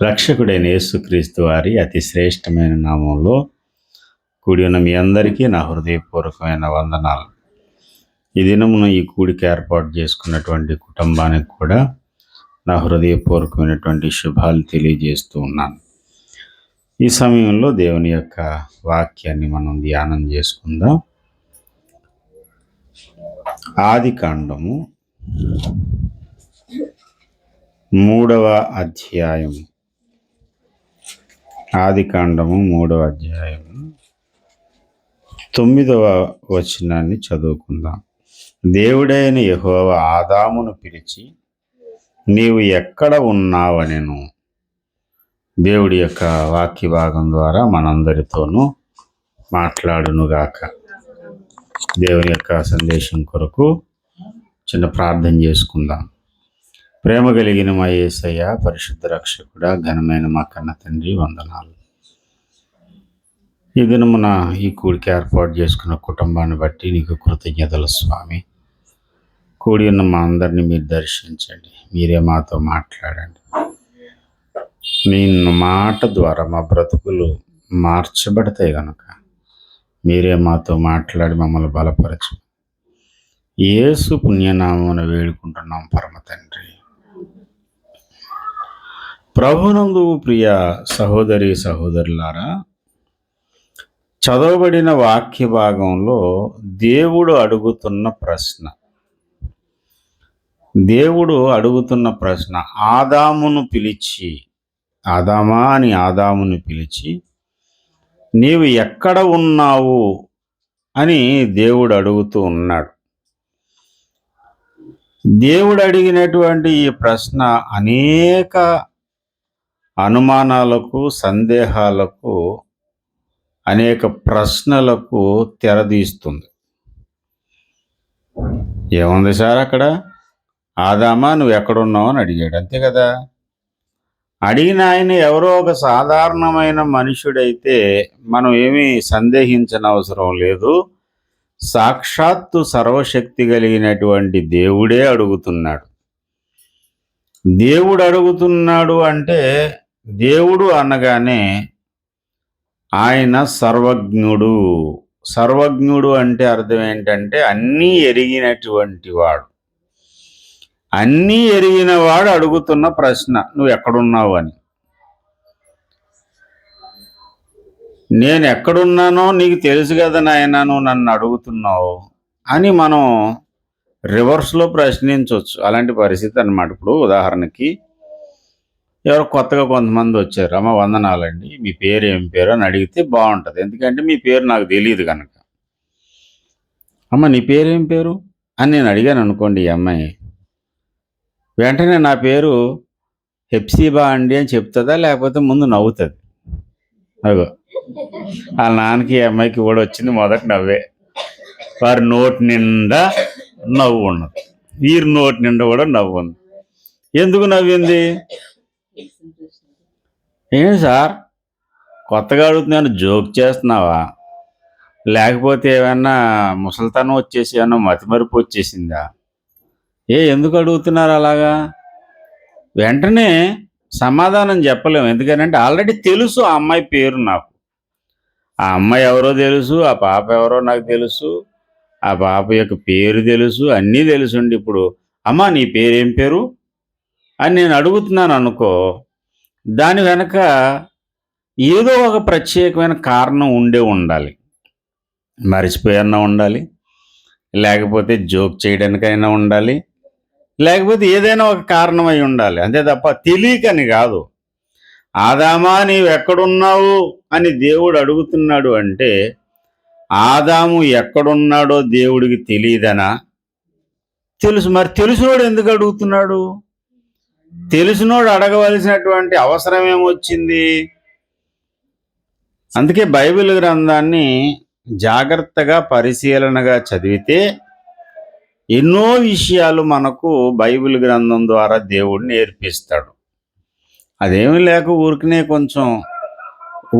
రక్షకుడైన యేసుక్రీస్తు వారి అతి శ్రేష్టమైన నామంలో కూడి ఉన్న మీ అందరికీ నా హృదయపూర్వకమైన వందనాలు. ఈ దినమున ఈ కూడికి ఏర్పాటు చేసుకున్నటువంటి కుటుంబానికి కూడా నా హృదయపూర్వకమైనటువంటి శుభాలు తెలియజేస్తూ ఉన్నాను. ఈ సమయంలో దేవుని యొక్క వాక్యాన్ని మనం ధ్యానం చేసుకుందాం. ఆదికాండము 3వ అధ్యాయం. ఆదికాండము 3వ అధ్యాయం 9వ వచనాన్ని చదువుకుందాం. దేవుడైన యెహోవా ఆదామును పిలిచి, నీవు ఎక్కడ ఉన్నావనెను. దేవుడి యొక్క వాక్య భాగం ద్వారా మనందరితోనూ మాట్లాడునుగాక. దేవుని యొక్క సందేశం కొరకు చిన్న ప్రార్థన చేసుకుందాం. ప్రేమ కలిగిన మా యేసయ్య, పరిశుద్ధ రక్షకుడా, ఘనమైన మా కన్న తండ్రి, వందనాలు. ఈ దినమున ఈ కూడికి ఏర్పాటు చేసుకున్న కుటుంబాన్ని బట్టి నీకు కృతజ్ఞతలు స్వామి. కూడి ఉన్న మా అందరినీ మీరు దర్శించండి, మీరే మాతో మాట్లాడండి. మీ మాట ద్వారా మా బ్రతుకులు మార్చబడతాయి కనుక మీరే మాతో మాట్లాడి మమ్మల్ని బలపరచు. యేసు పుణ్యనామమున వేడుకుంటున్నాం పరమ తండ్రి. ప్రభునందు ప్రియ సహోదరి సహోదరులారా, చదవబడిన వాక్య భాగంలో దేవుడు అడుగుతున్న ప్రశ్న ఆదామును పిలిచి, ఆదామా అని ఆదామును పిలిచి, నీవు ఎక్కడ ఉన్నావు అని దేవుడు అడుగుతూ ఉన్నాడు. దేవుడు అడిగినటువంటి ఈ ప్రశ్న అనేక అనుమానాలకు, సందేహాలకు, అనేక ప్రశ్నలకు తెరదీస్తుంది. ఏముంది సార్ అక్కడ? ఆదామా నువ్వు ఎక్కడున్నావు అని అడిగాడు, అంతే కదా. అడిగిన ఆయన ఎవరో ఒక సాధారణమైన మనుషుడైతే మనం ఏమీ సందేహించని అవసరం లేదు. సాక్షాత్తు సర్వశక్తి కలిగినటువంటి దేవుడే అడుగుతున్నాడు. దేవుడు అడుగుతున్నాడు అంటే, దేవుడు అనగానే ఆయన సర్వజ్ఞుడు. సర్వజ్ఞుడు అంటే అర్థం ఏంటంటే అన్నీ ఎరిగినటువంటి వాడు. అన్నీ ఎరిగిన వాడు అడుగుతున్న ప్రశ్న నువ్వు ఎక్కడున్నావు అని. నేను ఎక్కడున్నానో నీకు తెలుసు కదా నాయన, నువ్వు నన్ను అడుగుతున్నావు అని మనం రివర్స్లో ప్రశ్నించవచ్చు. అలాంటి పరిస్థితి అన్నమాట. ఇప్పుడు ఉదాహరణకి ఎవరో కొత్తగా కొంతమంది వచ్చారు, అమ్మ వందనాలండి, మీ పేరు ఏం పేరు అని అడిగితే బాగుంటుంది. ఎందుకంటే మీ పేరు నాకు తెలియదు కనుక. అమ్మ నీ పేరేం పేరు అని నేను అడిగాను అనుకోండి, ఈ అమ్మాయి వెంటనే నా పేరు హెప్సిబా అండి అని చెప్తుందా, లేకపోతే ముందు నవ్వుతుంది? అగో వాళ్ళ నాన్నకి, ఈ అమ్మాయికి కూడా వచ్చింది మొదట నవ్వే. వారి నోటి నిండా నవ్వు ఉన్నది, వీరి నోటి నిండా కూడా నవ్వు ఉంది. ఎందుకు నవ్వింది? ఏంటి సార్ కొత్తగా అడుగుతున్నాను, జోక్ చేస్తున్నావా, లేకపోతే ఏమన్నా ముసలితనం వచ్చేసి ఏమన్నా మతిమరుపు వచ్చేసిందా? ఎందుకు అడుగుతున్నారు అలాగా? వెంటనే సమాధానం చెప్పలేము. ఎందుకనంటే ఆల్రెడీ తెలుసు ఆ అమ్మాయి పేరు నాకు. ఆ అమ్మాయి ఎవరో తెలుసు, ఆ పాప ఎవరో నాకు తెలుసు, ఆ పాప యొక్క పేరు తెలుసు, అన్నీ తెలుసుండి ఇప్పుడు అమ్మ నీ పేరేం పేరు అని నేను అడుగుతున్నాను అనుకో, దాని వెనక ఏదో ఒక ప్రత్యేకమైన కారణం ఉండాలి. మర్చిపోయన్నా ఉండాలి, లేకపోతే జోక్ చేయడానికైనా ఉండాలి, లేకపోతే ఏదైనా ఒక కారణం అయి ఉండాలి. అంతే తప్ప తెలియకని కాదు. ఆదామా నీవు ఎక్కడున్నావు అని దేవుడు అడుగుతున్నాడు అంటే, ఆదాము ఎక్కడున్నాడో దేవుడికి తెలియదనా? తెలుసు. మరి తెలిసినోడు ఎందుకు అడుగుతున్నాడు? తెలిసినోడు అడగవలసినటువంటి అవసరం ఏమొచ్చింది? అందుకే బైబిల్ గ్రంథాన్ని జాగ్రత్తగా పరిశీలనగా చదివితే ఎన్నో విషయాలు మనకు బైబిల్ గ్రంథం ద్వారా దేవుడు నేర్పిస్తాడు. అదేమీ లేక ఊరికనే కొంచెం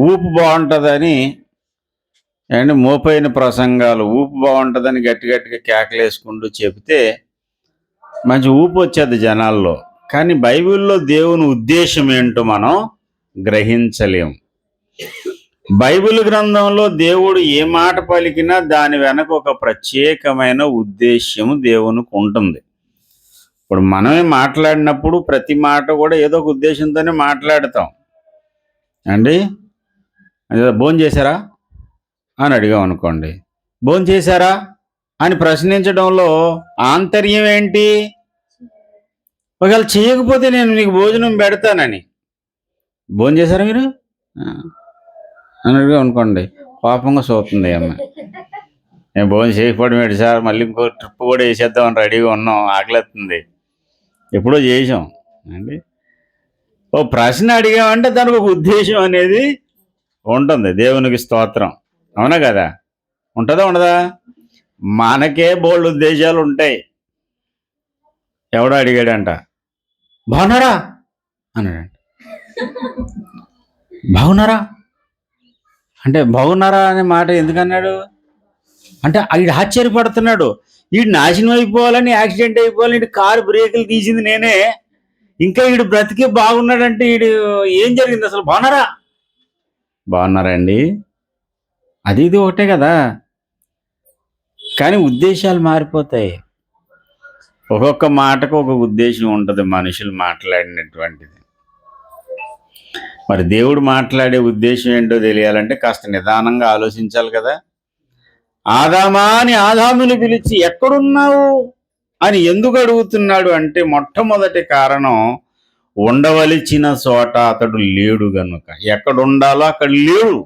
ఊపు బాగుంటుందని అండ్ మోపైన ప్రసంగాలు, ఊపు బాగుంటుందని గట్టి గట్టిగా కేకలేసుకుంటూ చెబితే మంచి ఊపు వచ్చేది జనాల్లో. కానీ బైబిల్లో దేవుని ఉద్దేశం ఏంటో మనం గ్రహించలేం. బైబిల్ గ్రంథంలో దేవుడు ఏ మాట పలికినా దాని వెనక ఒక ప్రత్యేకమైన ఉద్దేశ్యం దేవునికి ఉంటుంది. ఇప్పుడు మనమే మాట్లాడినప్పుడు ప్రతి మాట కూడా ఏదో ఒక ఉద్దేశంతోనే మాట్లాడతాం అండి. భోజనం చేశారా అని అడిగాం అనుకోండి, భోజనం చేశారా అని ప్రశ్నించడంలో ఆంతర్యం ఏంటి? ఒకవేళ చేయకపోతే నేను నీకు భోజనం పెడతానని. భోజనం చేశారా మీరు అని అడిగాం అనుకోండి, కోపంగా చూస్తుంది అమ్మ. నేను భోజనం చేయకపోవడం ఏంటి సార్, మళ్ళీ ఇంకో ట్రిప్ కూడా వేసేద్దామని రెడీగా ఉన్నాం, ఆకలిస్తుంది, ఎప్పుడో చేసాం అండి. ఓ ప్రశ్న అడిగామంటే దానికి ఒక ఉద్దేశం అనేది ఉంటుంది. దేవునికి స్తోత్రం, అవునా కదా? ఉంటుందా ఉండదా? మనకే బోల్డ్ ఉద్దేశాలు ఉంటాయి. ఎవడో అడిగాడంట, బాగున్నారా అన్నాడంట. బాగున్నారా అంటే బాగున్నారా అనే మాట ఎందుకన్నాడు అంటే వీడు ఆశ్చర్యపడుతున్నాడు. వీడు నాశనం అయిపోవాలని, యాక్సిడెంట్ అయిపోవాలని వీడు కారు బ్రేకులు తీసింది నేనే, ఇంకా వీడు బ్రతికే బాగున్నాడంటే వీడు ఏం జరిగింది అసలు? బాగున్నారా? బాగున్నారండి, అది ఇది ఒకటే కదా. కానీ ఉద్దేశాలు మారిపోతాయి. ఒక్కొక్క మాటకు ఒక ఉద్దేశం ఉంటుంది మనుషులు మాట్లాడినటువంటిది. మరి దేవుడు మాట్లాడే ఉద్దేశం ఏంటో తెలియాలంటే కాస్త నిదానంగా ఆలోచించాలి కదా. ఆదామా అని ఆదాముని పిలిచి ఎక్కడున్నావు అని ఎందుకు అడుగుతున్నాడు అంటే మొట్టమొదటి కారణం, ఉండవలసిన చోట అతడు లేడు గనుక. ఎక్కడ ఉండాలో అక్కడ లేడు.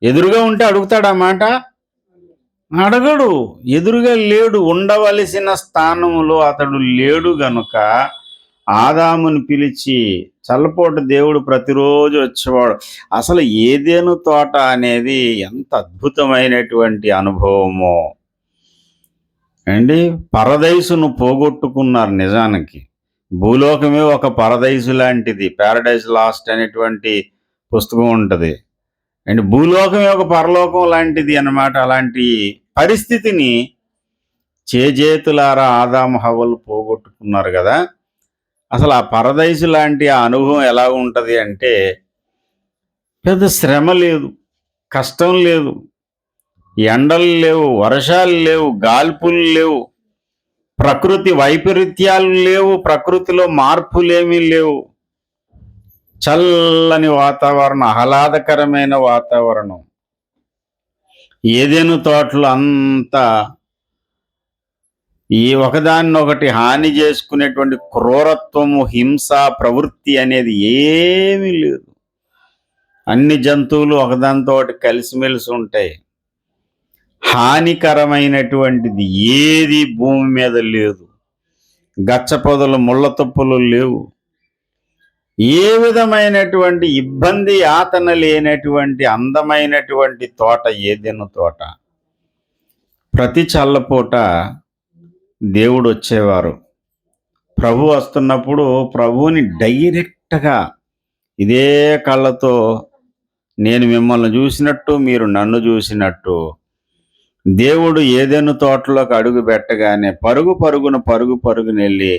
ఎదురుగా ఉంటే అడుగుతాడు ఆ మాట? అడగడు. ఎదురుగా లేడు, ఉండవలసిన స్థానంలో అతడు లేడు గనుక ఆదాముని పిలిచి, చల్లపోటు దేవుడు ప్రతిరోజు వచ్చేవాడు. అసలు ఏదేను తోట అనేది ఎంత అద్భుతమైనటువంటి అనుభవమో అండి. పరదైసును పోగొట్టుకున్నారు. నిజానికి భూలోకమే ఒక పరదైసు లాంటిది. ప్యారడైజ్ లాస్ట్ అనేటువంటి పుస్తకం ఉంటుంది అండ్ భూలోకమే ఒక పరలోకం లాంటిది అన్నమాట. అలాంటి పరిస్థితిని చేజేతులారా ఆదాము హవ్వలు పోగొట్టుకున్నారు కదా. అసలు ఆ పరదైసు లాంటి ఆ అనుభవం ఎలా ఉంటుంది అంటే, పెద్ద శ్రమ లేదు, కష్టం లేదు, ఎండలు లేవు, వర్షాలు లేవు, గాల్పులు లేవు, ప్రకృతి వైపరీత్యాలు లేవు, ప్రకృతిలో మార్పులేమీ లేవు. చల్లని వాతావరణం, ఆహ్లాదకరమైన వాతావరణం. ఏదేను తోటలో అంతా ఈ ఒకదాన్నొకటి హాని చేసుకునేటువంటి క్రూరత్వము, హింస ప్రవృత్తి అనేది ఏమీ లేదు. అన్ని జంతువులు ఒకదానితో కలిసిమెలిసి ఉంటాయి. హానికరమైనటువంటిది ఏది భూమి మీద లేదు. గచ్చపొదలు, ముళ్ళ తుప్పలు లేవు. ఏ విధమైనటువంటి ఇబ్బంది, యాతన లేనటువంటి అందమైనటువంటి తోట ఏదెను తోట. ప్రతి చల్లపూట దేవుడు వచ్చేవారు. ప్రభు వస్తున్నప్పుడు ప్రభువుని డైరెక్ట్గా ఇదే కళ్ళతో, నేను మిమ్మల్ని చూసినట్టు మీరు నన్ను చూసినట్టు, దేవుడు ఏదెను తోటలోకి అడుగు పెట్టగానే పరుగున వెళ్ళి,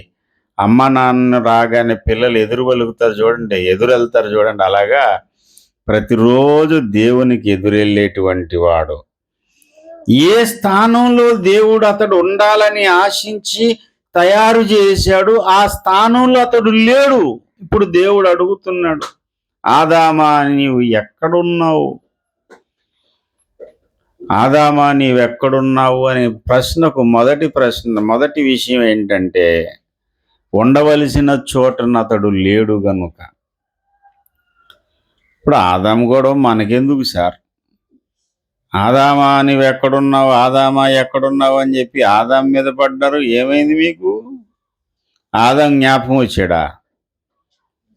అమ్మ నాన్న రాగానే పిల్లలు ఎదురు వెలుగుతారు చూడండి, ఎదురు వెళ్తారు చూడండి, అలాగా ప్రతిరోజు దేవునికి ఎదురెళ్ళేటువంటి వాడు. ఏ స్థానంలో దేవుడు అతడు ఉండాలని ఆశించి తయారు చేశాడు, ఆ స్థానంలో అతడు లేడు. ఇప్పుడు దేవుడు అడుగుతున్నాడు, ఆదామా నీవు ఎక్కడున్నావు? ఆదామా నీవు ఎక్కడున్నావు అనే ప్రశ్నకు మొదటి విషయం ఏంటంటే, ఉండవలసిన చోటన అతడు లేడు గనుక. ఇప్పుడు ఆదాము కూడా మనకెందుకు సార్? ఆదామా నీవు ఎక్కడున్నావు, ఆదామా ఎక్కడున్నావు అని చెప్పి ఆదాం మీద పడ్డారు. ఏమైంది మీకు? ఆదాం జ్ఞాపకం వచ్చాడా,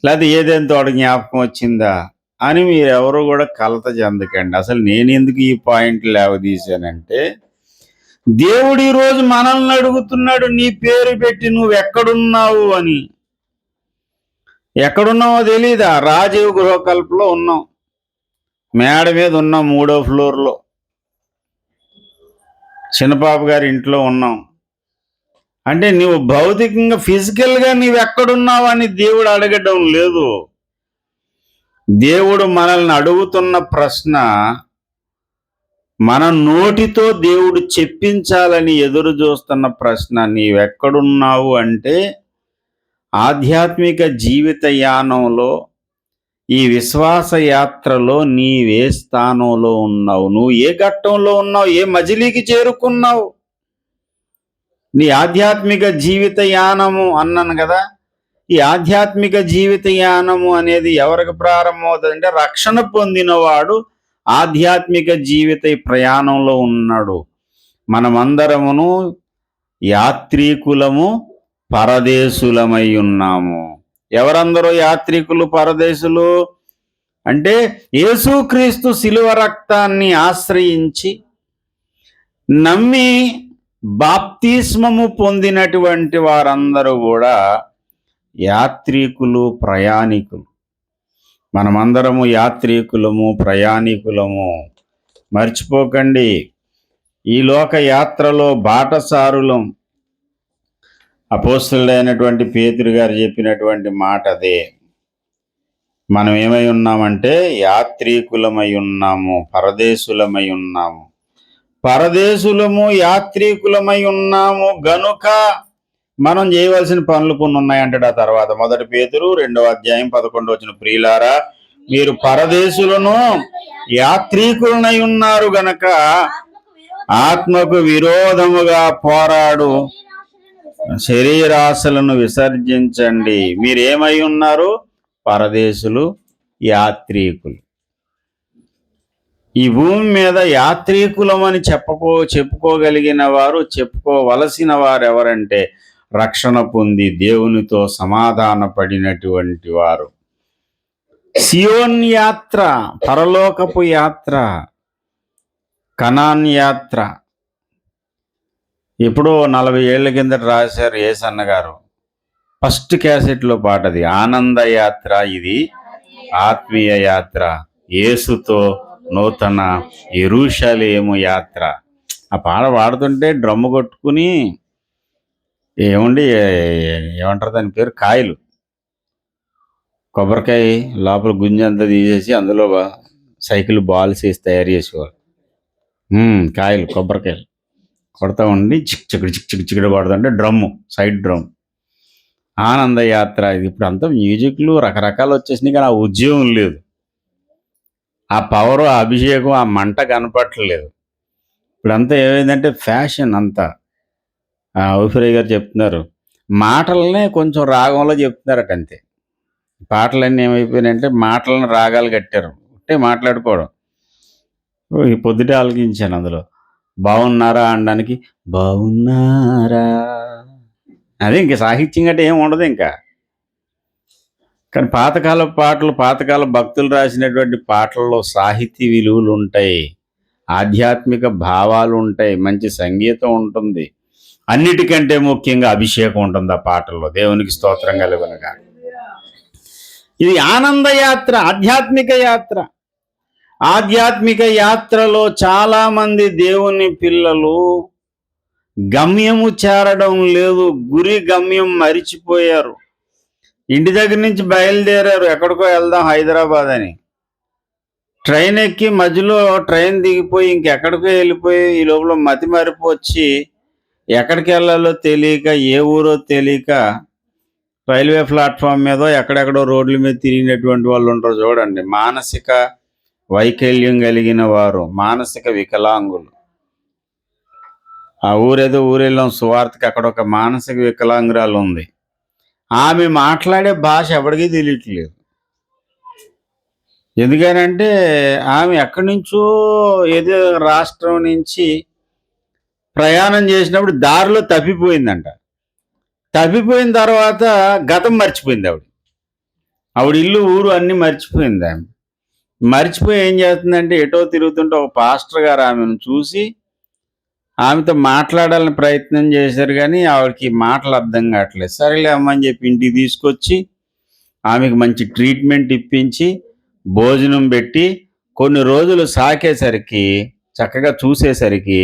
లేకపోతే ఏదైనా తోట జ్ఞాపకం వచ్చిందా అని మీరెవరు కూడా కలత చెందకండి. అసలు నేను ఎందుకు ఈ పాయింట్ లేవదీశానంటే, దేవుడు ఈరోజు మనల్ని అడుగుతున్నాడు, నీ పేరు పెట్టి నువ్వు ఎక్కడున్నావు అని. ఎక్కడున్నావో తెలీదా? రాజీవ్ గృహకల్పలో ఉన్నాం, మేడ మీద ఉన్నాం, 3వ ఫ్లోర్లో చిన్నపాప గారి ఇంట్లో ఉన్నాం. అంటే నువ్వు భౌతికంగా ఫిజికల్గా నీవు ఎక్కడున్నావు అని దేవుడు అడగడం లేదు. దేవుడు మనల్ని అడుగుతున్న ప్రశ్న, మన నోటితో దేవుడు చెప్పించాలని ఎదురు చూస్తున్న ప్రశ్న, నీవెక్కడున్నావు అంటే ఆధ్యాత్మిక జీవిత యానంలో, ఈ విశ్వాస యాత్రలో నీవే స్థానంలో ఉన్నావు, నువ్వు ఏ ఘట్టంలో ఉన్నావు, ఏ మజిలీకి చేరుకున్నావు. నీ ఆధ్యాత్మిక జీవిత యానము అన్నాను కదా. ఈ ఆధ్యాత్మిక జీవిత యానము అనేది ఎవరికి ప్రారంభమవుతుందంటే రక్షణ పొందినవాడు ఆధ్యాత్మిక జీవిత ప్రయాణంలో ఉన్నాడు. మనమందరమును యాత్రికులము, పరదేశులమై ఉన్నాము. ఎవరందరూ యాత్రికులు, పరదేశులు అంటే యేసుక్రీస్తు శిలువ రక్తాన్ని ఆశ్రయించి నమ్మి బాప్తిస్మము పొందినటువంటి వారందరూ కూడా యాత్రికులు, ప్రయాణికులు. మనమందరము యాత్రికులము, ప్రయాణికులము. మర్చిపోకండి, ఈ లోక యాత్రలో బాటసారులం. అపోస్తలుడైనటువంటి పేతురు గారు చెప్పినటువంటి మాట అదే. మనం ఏమై ఉన్నామంటే యాత్రికులమై ఉన్నాము, పరదేశులమై ఉన్నాము. పరదేశులము, యాత్రికులమై ఉన్నాము గనుక మనం చేయవలసిన పనులు కొన్ని ఉన్నాయంటాడు. ఆ తర్వాత 1 పేతురు 2వ అధ్యాయం 11 వచనం, ప్రియులారా మీరు పరదేశులను, యాత్రికులనై ఉన్నారు గనక ఆత్మకు విరోధముగా పోరాడు శరీరాశలను విసర్జించండి. మీరేమై ఉన్నారు? పరదేశులు, యాత్రికులు. ఈ భూమి మీద యాత్రికులమని చెప్పుకోగలిగిన వారు, చెప్పుకోవలసిన వారు ఎవరంటే రక్షణ పొంది దేవునితో సమాధాన పడినటువంటి వారు. సియోన్ యాత్ర, పరలోకపు యాత్ర, కనాన్ యాత్ర. ఎప్పుడో 40 ఏళ్ల కిందట రాశారు యేసన్న గారు. ఫస్ట్ క్యాసెట్లో పాటది. ఆనంద యాత్ర ఇది, ఆత్మీయ యాత్ర, యేసుతో నూతన యెరూషలేము యాత్ర. ఆ పాట పాడుతుంటే డ్రమ్ము కొట్టుకుని ఏమంటారు దాని పేరు, కాయలు, కొబ్బరికాయ లోపల గుంజంతా తీసేసి అందులో సైకిల్ బాల్స్ వేసి తయారు చేసేవాళ్ళు. కాయలు, కొబ్బరికాయలు కొడతా ఉండి చిక్కుడు పడుతుంటే డ్రమ్ము, సైడ్ డ్రమ్. ఆనంద యాత్ర ఇది. ఇప్పుడు అంతా మ్యూజిక్లు రకరకాలు వచ్చేసినాయి, కానీ ఆ ఉద్యోగం లేదు, ఆ పవరు, ఆ అభిషేకం, ఆ మంట కనపట్టలేదు. ఇప్పుడంతా ఏమైందంటే ఫ్యాషన్ అంతా. ఊపిరి గారు చెప్తున్నారు, మాటలనే కొంచెం రాగంలో చెప్తున్నారట అంతే. పాటలన్నీ ఏమైపోయినాయంటే మాటలను రాగాలు కట్టారు, అంటే మాట్లాడుకోవడం. ఈ పొద్దుటే ఆలోచించాను అందులో, బాగున్నారా అనడానికి బాగున్నారా, అదే ఇంక సాహిత్యం గట్ట ఏమి ఉండదు ఇంకా. కానీ పాతకాల పాటలు, పాతకాల భక్తులు రాసినటువంటి పాటల్లో సాహితీ విలువలు ఉంటాయి, ఆధ్యాత్మిక భావాలు ఉంటాయి, మంచి సంగీతం ఉంటుంది, అన్నిటికంటే ముఖ్యంగా అభిషేకం ఉంటుంది ఆ పాటల్లో. దేవునికి స్తోత్రం కలుగునుగా. ఇది ఆనంద యాత్ర, ఆధ్యాత్మిక యాత్ర. ఆధ్యాత్మిక యాత్రలో చాలా మంది దేవుని పిల్లలు గమ్యము చేరడం లేదు, గురి గమ్యం మరిచిపోయారు. ఇంటి దగ్గర నుంచి బయలుదేరారు, ఎక్కడికో వెళ్దాం హైదరాబాద్ అని. ట్రైన్ ఎక్కి మధ్యలో ట్రైన్ దిగిపోయి ఇంకెక్కడికో వెళ్ళిపోయి ఈ లోపల మతి మరిపి వచ్చి ఎక్కడికి వెళ్ళాలో తెలియక, ఏ ఊరో తెలియక రైల్వే ప్లాట్ఫామ్ మీద ఎక్కడెక్కడో రోడ్ల మీద తిరిగినటువంటి వాళ్ళు ఉంటారు చూడండి. మానసిక వైకల్యం కలిగిన వారు, మానసిక వికలాంగులు. ఆ ఊరేదో ఊరెళ్ళాం సువార్తకి, అక్కడ ఒక మానసిక వికలాంగురాలు ఉంది. ఆమె మాట్లాడే భాష ఎవరికీ తెలియట్లేదు. ఎందుకనంటే ఆమె ఎక్కడి నుంచో ఏదో రాష్ట్రం నుంచి ప్రయాణం చేసినప్పుడు దారిలో తప్పిపోయిందంట. తప్పిపోయిన తర్వాత గతం మర్చిపోయింది ఆవిడ ఇల్లు, ఊరు అన్నీ మర్చిపోయింది. ఆమె మర్చిపోయి ఏం చేస్తుందంటే ఎటో తిరుగుతుంటే ఒక పాస్టర్ గారు ఆమెను చూసి ఆమెతో మాట్లాడాలని ప్రయత్నం చేశారు, కానీ ఆవిడకి మాటలు అర్థం కావట్లేదు. సరేలే అమ్మని చెప్పి ఇంటికి తీసుకొచ్చి ఆమెకు మంచి ట్రీట్మెంట్ ఇప్పించి భోజనం పెట్టి కొన్ని రోజులు సాకేసరికి, చక్కగా చూసేసరికి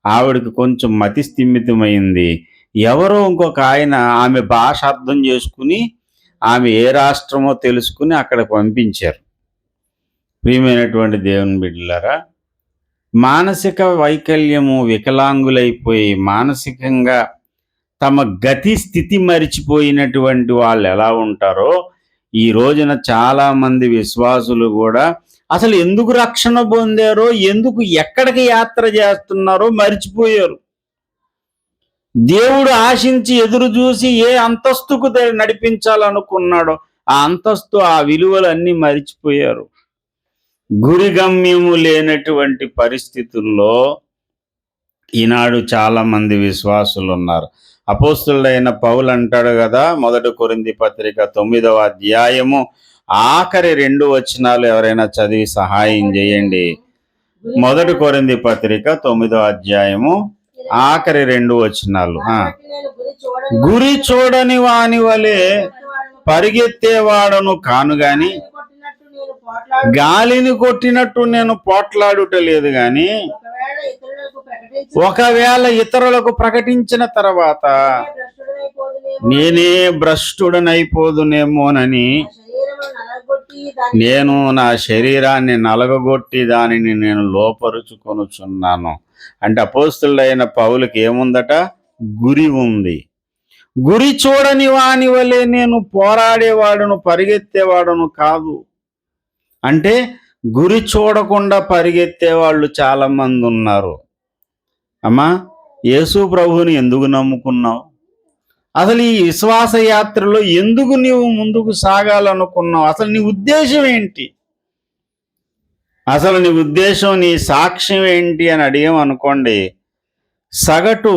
ఆవిడకి కొంచెం మతి స్థిమితమైంది. ఎవరో ఇంకొక ఆయన ఆమె భాష అర్థం చేసుకుని ఆమె ఏ రాష్ట్రమో తెలుసుకుని అక్కడికి పంపించారు. ప్రియమైనటువంటి దేవుని బిడ్డలారా, మానసిక వైకల్యము, వికలాంగులైపోయి మానసికంగా తమ గతి స్థితి మరిచిపోయినటువంటి వాళ్ళు ఎలా ఉంటారో, ఈ రోజున చాలా మంది విశ్వాసులు కూడా అసలు ఎందుకు రక్షణ పొందారో, ఎందుకు ఎక్కడికి యాత్ర చేస్తున్నారో మరిచిపోయారు. దేవుడు ఆశించి ఎదురు చూసి ఏ అంతస్తుకు నడిపించాలనుకున్నాడో ఆ అంతస్తు, ఆ విలువలన్నీ మరిచిపోయారు. గురిగమ్యము లేనటువంటి పరిస్థితుల్లో ఈనాడు చాలా మంది విశ్వాసులు ఉన్నారు. అపోస్తులుడైన పౌలు అంటాడు కదా, 1 కొరింథీ పత్రిక 9వ అధ్యాయము ఆఖరి 2 వచనాలు ఎవరైనా చదివి సహాయం చేయండి. 1 కొరింథీ పత్రిక 9వ అధ్యాయము ఆఖరి 2 వచనాలు. గురి చూడని వాని వలె పరిగెత్తేవాడను కాను గాని, గాలిని కొట్టినట్టు నేను పోట్లాడుట లేదు గాని, ఒకవేళ ఇతరులకు ప్రకటించిన తర్వాత నేనే భ్రష్టుడనైపోదునేమోనని నేను నా శరీరాన్ని నలగగొట్టి దానిని నేను లోపరుచుకొనుచున్నాను. అంటే అపోస్తులుడైన పౌలుకి ఏముందట? గురి ఉంది. గురి చూడని వాని వలె నేను పోరాడేవాడును, పరిగెత్తేవాడును కాదు. అంటే గురి చూడకుండా పరిగెత్తే వాళ్ళు చాలా మంది ఉన్నారు. అమ్మా, యేసు ప్రభువుని ఎందుకు నమ్ముకున్నావు? అసలు ఈ విశ్వాస యాత్రలో ఎందుకు నీవు ముందుకు సాగాలనుకున్నావు? అసలు నీ ఉద్దేశం ఏంటి? అసలు నీ ఉద్దేశం, నీ సాక్ష్యం ఏంటి అని అడిగామనుకోండి, సగటు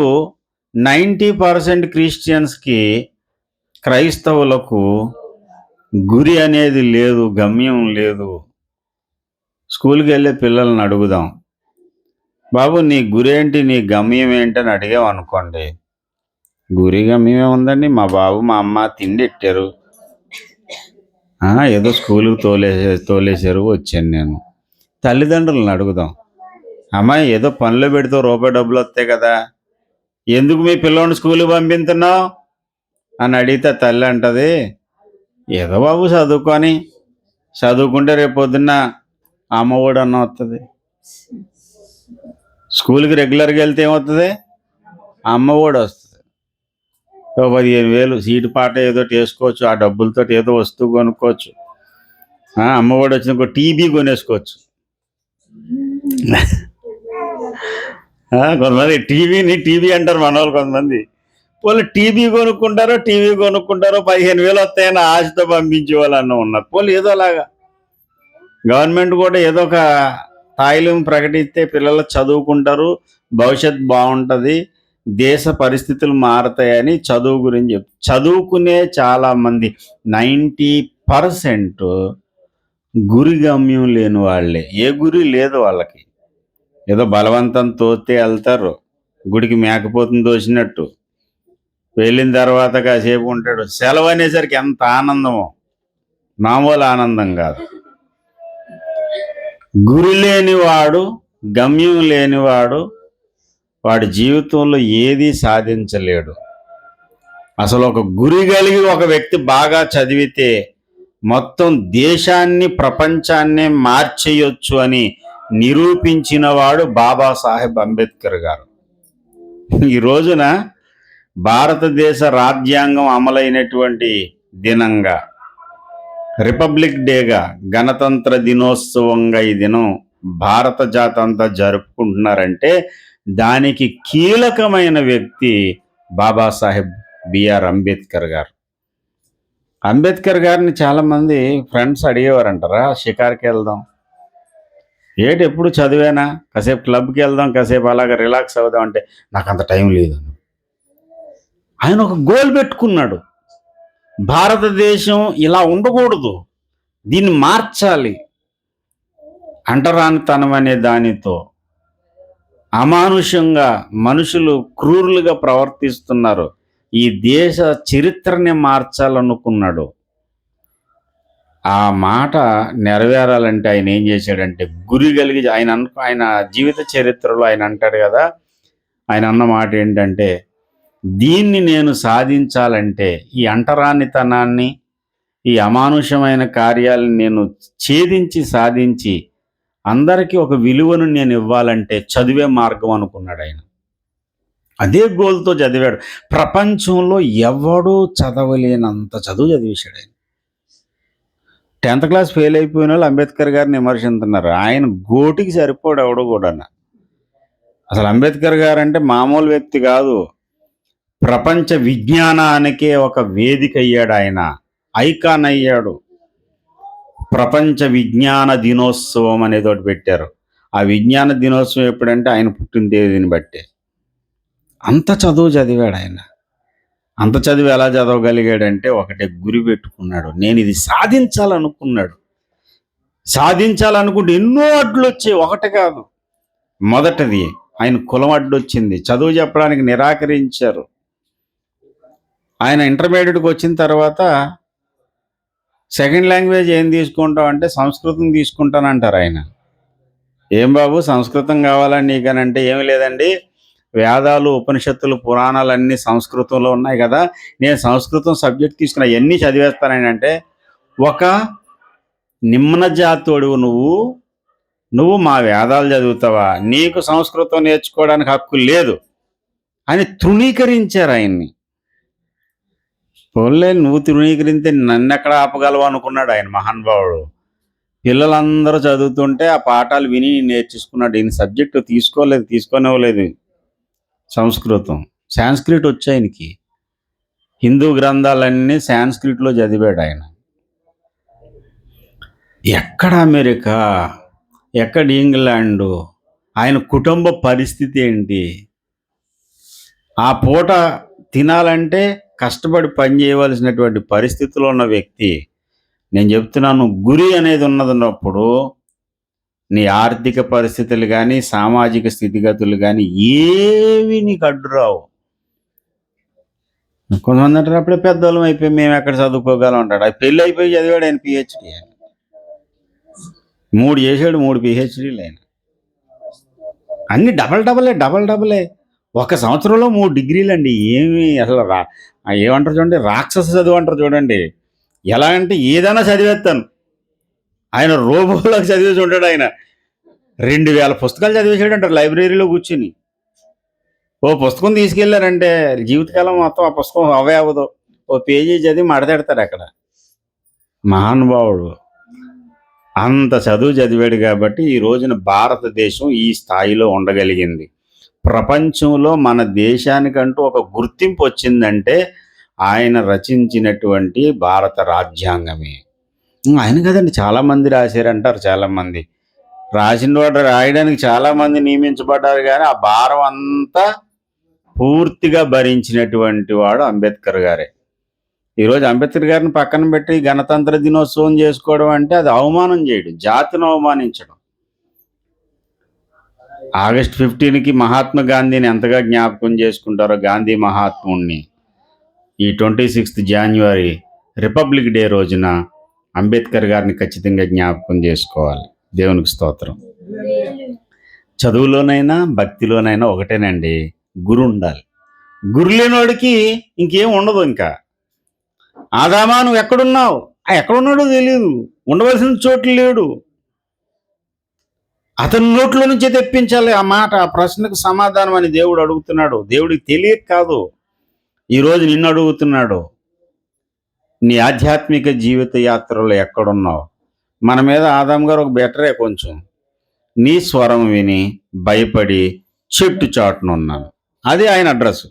90% క్రిస్టియన్స్కి, క్రైస్తవులకు గురి అనేది లేదు, గమ్యం లేదు. స్కూల్కి వెళ్ళే పిల్లల్ని అడుగుదాం, బాబు నీ గురి ఏంటి, నీ గమ్యం ఏంటి అని అడిగామనుకోండి, గురి గమ్యం ఏముందండి, మా బాబు మా అమ్మ తిండి ఎట్టారు, ఏదో స్కూల్కి తోలేశారు వచ్చాను నేను. తల్లిదండ్రులను అడుగుదాం, అమ్మాయి ఏదో పనులు పెడితే రూపాయి డబ్బులు వస్తాయి కదా, ఎందుకు మీ పిల్లోని స్కూల్కి పంపిస్తున్నావు అని అడిగితే తల్లి అంటది, ఏదో బాబు చదువుకుంటే రేపు పొద్దున్న అమ్మఒడి అన్న వస్తుంది. స్కూల్కి రెగ్యులర్గా వెళ్తే ఏమవుతుంది? అమ్మఒడి వస్తుంది. 15,000 సీటు పాట ఏదో వేసుకోవచ్చు, ఆ డబ్బులతో ఏదో వస్తువు కొనుక్కోవచ్చు. అమ్మఒడి వచ్చిన టీవీ కొనేసుకోవచ్చు. కొంతమంది టీవీ అంటారు మన వాళ్ళు. కొంతమంది పోలీ టీవీ కొనుక్కుంటారో 15,000 వస్తాయని ఆశతో పంపించే వాళ్ళన్న ఉన్నారు. పోలీ ఏదో అలాగా గవర్నమెంట్ కూడా ఏదో ఒక తాయిలం ప్రకటిస్తే పిల్లలు చదువుకుంటారు, భవిష్యత్ బాగుంటుంది, దేశ పరిస్థితులు మారతాయని చదువు గురించి చదువుకునే చాలామంది 90% గురి గమ్యం లేని వాళ్ళే. ఏ గురి లేదు వాళ్ళకి. ఏదో బలవంతం తోస్తే వెళ్తారు, గుడికి మేకపోతుంది తోసినట్టు. వెళ్ళిన తర్వాత కాసేపు ఉంటాడు, సెలవు అనేసరికి ఎంత ఆనందమో, మామూలు ఆనందం కాదు. గురి లేనివాడు, గమ్యం లేనివాడు వాడి జీవితంలో ఏది సాధించలేడు. అసలు ఒక గురి కలిగి ఒక వ్యక్తి బాగా చదివితే మొత్తం దేశాన్ని, ప్రపంచాన్నే మార్చేయొచ్చు అని నిరూపించిన వాడు బాబాసాహెబ్ అంబేద్కర్ గారు. ఈ రోజున భారతదేశ రాజ్యాంగం అమలైనటువంటి దినంగా, రిపబ్లిక్ డేగా, గణతంత్ర దినోత్సవంగా ఈ దినం భారత జాతి అంతా జరుపుకుంటున్నారంటే దానికి కీలకమైన వ్యక్తి బాబాసాహెబ్ బిఆర్ అంబేద్కర్ గారు. అంబేద్కర్ గారిని చాలామంది ఫ్రెండ్స్ అడిగేవారంటారా, షికార్కి వెళ్దాం, ఎప్పుడు చదివేనా, కాసేపు క్లబ్కి వెళ్దాం, కాసేపు అలాగ రిలాక్స్ అవుదాం అంటే నాకు అంత టైం లేదు. ఆయన ఒక గోల్ పెట్టుకున్నాడు, భారతదేశం ఇలా ఉండకూడదు, దీన్ని మార్చాలి. అంటరానితనం అనే దానితో అమానుషంగా మనుషులు క్రూరులుగా ప్రవర్తిస్తున్నారు, ఈ దేశ చరిత్రని మార్చాలనుకున్నాడు. ఆ మాట నెరవేరాలంటే ఆయన ఏం చేశాడంటే, గురి కలిగి ఆయన జీవిత చరిత్రలో ఆయన అంటాడు కదా, ఆయన అన్న మాట ఏంటంటే, దీన్ని నేను సాధించాలంటే ఈ అంటరానితనాన్ని, ఈ అమానుషమైన కార్యాలను నేను ఛేదించి సాధించి అందరికీ ఒక విలువను నేను ఇవ్వాలంటే చదివే మార్గం అనుకున్నాడు ఆయన. అదే గోల్తో చదివాడు. ప్రపంచంలో ఎవడూ చదవలేనంత చదువు చదివేశాడు ఆయన. 10th క్లాస్ ఫెయిల్ అయిపోయిన వాళ్ళు అంబేద్కర్ గారిని విమర్శిస్తున్నారు. ఆయన గోటికి సరిపోడు ఎవడు కూడా. అసలు అంబేద్కర్ గారు అంటే మామూలు వ్యక్తి కాదు. ప్రపంచ విజ్ఞానానికే ఒక వేదిక అయ్యాడు ఆయన. ఐకాన్ అయ్యాడు. ప్రపంచ విజ్ఞాన దినోత్సవం అనేది ఒకటి పెట్టారు. ఆ విజ్ఞాన దినోత్సవం ఎప్పుడంటే ఆయన పుట్టిన తేదీని బట్టే. అంత చదువు చదివాడు ఆయన. అంత చదివి ఎలా చదవగలిగాడంటే ఒకటే గురి పెట్టుకున్నాడు. నేను ఇది సాధించాలనుకున్నాడు. సాధించాలనుకుంటే ఎన్నో అడ్లు వచ్చాయి, ఒకటి కాదు. మొదటిది ఆయన కులం అడ్డొచ్చింది. చదువు చెప్పడానికి నిరాకరించారు. ఆయన ఇంటర్మీడియట్కి వచ్చిన తర్వాత సెకండ్ లాంగ్వేజ్ ఏం తీసుకుంటావు అంటే సంస్కృతం తీసుకుంటానంటారు ఆయన. ఏం బాబు సంస్కృతం కావాలని నీకనంటే ఏమి లేదండి, వేదాలు, ఉపనిషత్తులు, పురాణాలు అన్నీ సంస్కృతంలో ఉన్నాయి కదా, నేను సంస్కృతం సబ్జెక్ట్ తీసుకున్న అవన్నీ చదివేస్తానంటే, ఒక నిమ్న జాతోడు నువ్వు మా వేదాలు చదువుతావా, నీకు సంస్కృతం నేర్చుకోవడానికి హక్కు లేదు అని తృణీకరించారు ఆయన్ని. పోన్లే, నువ్వు తృణీకరిస్తే నన్నెక్కడ ఆపగలవు అనుకున్నాడు ఆయన మహానుభావుడు. పిల్లలందరూ చదువుతుంటే ఆ పాఠాలు విని నేర్చేసుకున్నాడు. ఈయన సబ్జెక్టు తీసుకొనివ్వలేదు. సంస్కృతం, సాంస్క్రిట్ వచ్చి ఆయనకి. హిందూ గ్రంథాలన్నీ సాంస్క్రిట్లో చదివాడు ఆయన. ఎక్కడ అమెరికా, ఎక్కడ ఇంగ్లాండు, ఆయన కుటుంబ పరిస్థితి ఏంటి? ఆ పూట తినాలంటే కష్టపడి పని చేయవలసినటువంటి పరిస్థితిలో ఉన్న వ్యక్తి. నేను చెప్తున్నాను, గురి అనేది ఉన్నప్పుడు నీ ఆర్థిక పరిస్థితులు కానీ, సామాజిక స్థితిగతులు కానీ ఏవి నీకు అడ్డు రావు. కొంతమంది అంటారు అప్పుడే పెద్దవాళ్ళం అయిపోయి మేము ఎక్కడ చదువుకోగలం అంటాడు. అది పెళ్ళి అయిపోయి చదివాడు ఆయన PhD. 3 చేశాడు, 3 PhDలు ఆయన. అన్ని డబల్. ఒక సంవత్సరంలో 3 డిగ్రీలు అండి. ఏమి అసలు ఏమంటారు చూడండి, రాక్షస చదువు అంటారు చూడండి. ఎలా అంటే ఏదైనా చదివేస్తాను. ఆయన రోబోలకు చదివేసి ఉంటాడు. ఆయన 2000 పుస్తకాలు చదివేసాడు అంటారు లైబ్రరీలో కూర్చుని. ఓ పుస్తకం తీసుకెళ్లారంటే జీవితకాలం మొత్తం ఆ పుస్తకం అవ్వదు. ఓ పేజీ చదివి మడతెడతాడు అక్కడ. మహానుభావుడు అంత చదువు చదివాడు కాబట్టి ఈ రోజున భారతదేశం ఈ స్థాయిలో ఉండగలిగింది. ప్రపంచంలో మన దేశానికంటూ ఒక గుర్తింపు వచ్చిందంటే ఆయన రచించినటువంటి భారత రాజ్యాంగమే. ఆయన కదండి చాలామంది రాశారంటారు. చాలామంది రాసిన వాడు రాయడానికి చాలామంది నియమించబడ్డారు, కానీ ఆ భారం అంతా పూర్తిగా భరించినటువంటి వాడు అంబేద్కర్ గారే. ఈరోజు అంబేద్కర్ గారిని పక్కన పెట్టి గణతంత్ర దినోత్సవం చేసుకోవడం అంటే అది అవమానం చేయడం, జాతిని అవమానించడం. ఆగస్ట్ 15కి మహాత్మా గాంధీని ఎంతగా జ్ఞాపకం చేసుకుంటారో గాంధీ మహాత్ముడిని, ఈ 26th January రిపబ్లిక్ డే రోజున అంబేద్కర్ గారిని ఖచ్చితంగా జ్ఞాపకం చేసుకోవాలి. దేవునికి స్తోత్రం. చదువులోనైనా భక్తిలోనైనా ఒకటేనండి, గురు ఉండాలి. గురు లేనివాడికి ఇంకేం ఉండదు. ఇంకా ఆదామా నువ్వు ఎక్కడున్నావు, ఎక్కడున్నాడో తెలియదు, ఉండవలసిన చోటు లేడు. అతని నోట్లో నుంచే తెప్పించాలి ఆ మాట, ఆ ప్రశ్నకు సమాధానం అని దేవుడు అడుగుతున్నాడు. దేవుడికి తెలియక కాదు, ఈరోజు నిన్ను అడుగుతున్నాడు. నీ ఆధ్యాత్మిక జీవిత యాత్రలో ఎక్కడున్నావు? మన మీద ఆదాం గారు ఒక బెటరే కొంచెం. నీ స్వరం విని భయపడి చెట్టు చాటునున్నాను, అదే ఆయన అడ్రస్.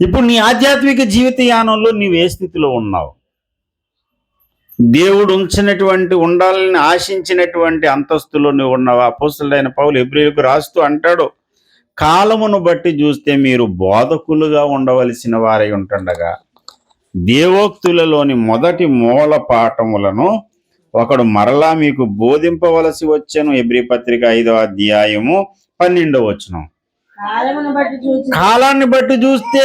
ఇప్పుడు నీ ఆధ్యాత్మిక జీవిత యానంలో నీవు ఏ స్థితిలో ఉన్నావు? దేవుడు ఉండాలని ఆశించినటువంటి అంతస్తులో నువ్వు ఉన్నావా? అపోస్తలుడైన పౌలు హెబ్రీయులకు రాస్తూ అంటాడు, కాలమును బట్టి చూస్తే మీరు బోధకులుగా ఉండవలసిన వారై ఉంటుండగా దేవోక్తులలోని మొదటి మూల పాఠములను ఒకడు మరలా మీకు బోధింపవలసి వచ్చెను. హెబ్రీ పత్రిక 5వ అధ్యాయము 12వ వచనం. కాలాన్ని బట్టి చూస్తే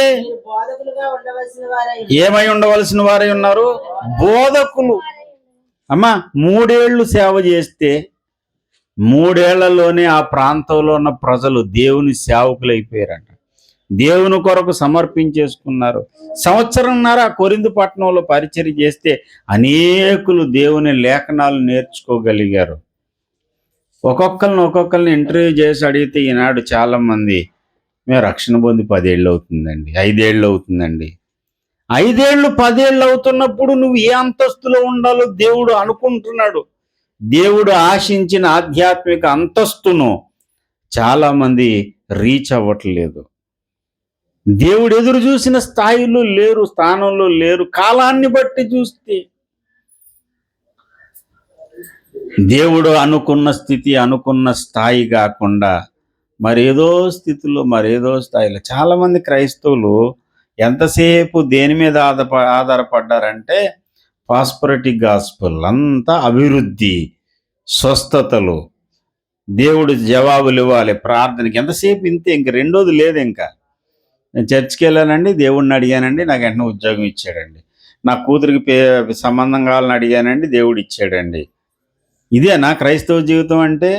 ఏమై ఉండవలసిన వారై ఉన్నారు? బోధకులు. అమ్మా 3 ఏళ్ళు సేవ చేస్తే 3 ఏళ్లలోనే ఆ ప్రాంతంలో ఉన్న ప్రజలు దేవుని సేవకులు అయిపోయారంట. దేవుని కొరకు సమర్పించేసుకున్నారు. సంవత్సరంన్నర కొరింథు పట్టణంలో పరిచర్య చేస్తే అనేకులు దేవుని లేఖనాలు నేర్చుకోగలిగారు. ఒక్కొక్కరిని ఇంటర్వ్యూ చేసి అడిగితే ఈనాడు చాలామంది మేము రక్షణ పొంది 10 ఏళ్ళు అవుతుందండి, 5 ఏళ్ళు అవుతుందండి. 5 ఏళ్ళు 10 ఏళ్ళు అవుతున్నప్పుడు నువ్వు ఏ అంతస్తులో ఉండాలో దేవుడు అనుకుంటున్నాడు. దేవుడు ఆశించిన ఆధ్యాత్మిక అంతస్తును చాలామంది రీచ్ అవ్వట్లేదు. దేవుడు ఎదురు చూసిన స్థాయిలో లేరు, స్థానంలో లేరు. కాలాన్ని బట్టి చూస్తే దేవుడు అనుకున్న స్థితి, అనుకున్న స్థాయి కాకుండా మరేదో స్థితిలో, మరేదో స్థాయిలో చాలామంది క్రైస్తవులు ఎంతసేపు దేని మీద ఆధారపడ్డారంటే ప్రాస్పరిటీ గాస్పెల్, అంతా అభివృద్ధి, స్వస్థతలు, దేవుడు జవాబులు ఇవ్వాలి ప్రార్థనకి. ఎంతసేపు ఇంతే, ఇంక రెండోది లేదు. ఇంకా నేను చర్చికి వెళ్ళానండి, దేవుడిని అడిగానండి, నాకు వెంటనే ఉద్యోగం ఇచ్చాడండి. నా కూతురికి సంబంధం కావాలని అడిగానండి, దేవుడు ఇచ్చాడండి. ఇదేనా క్రైస్తవ జీవితం అంటే?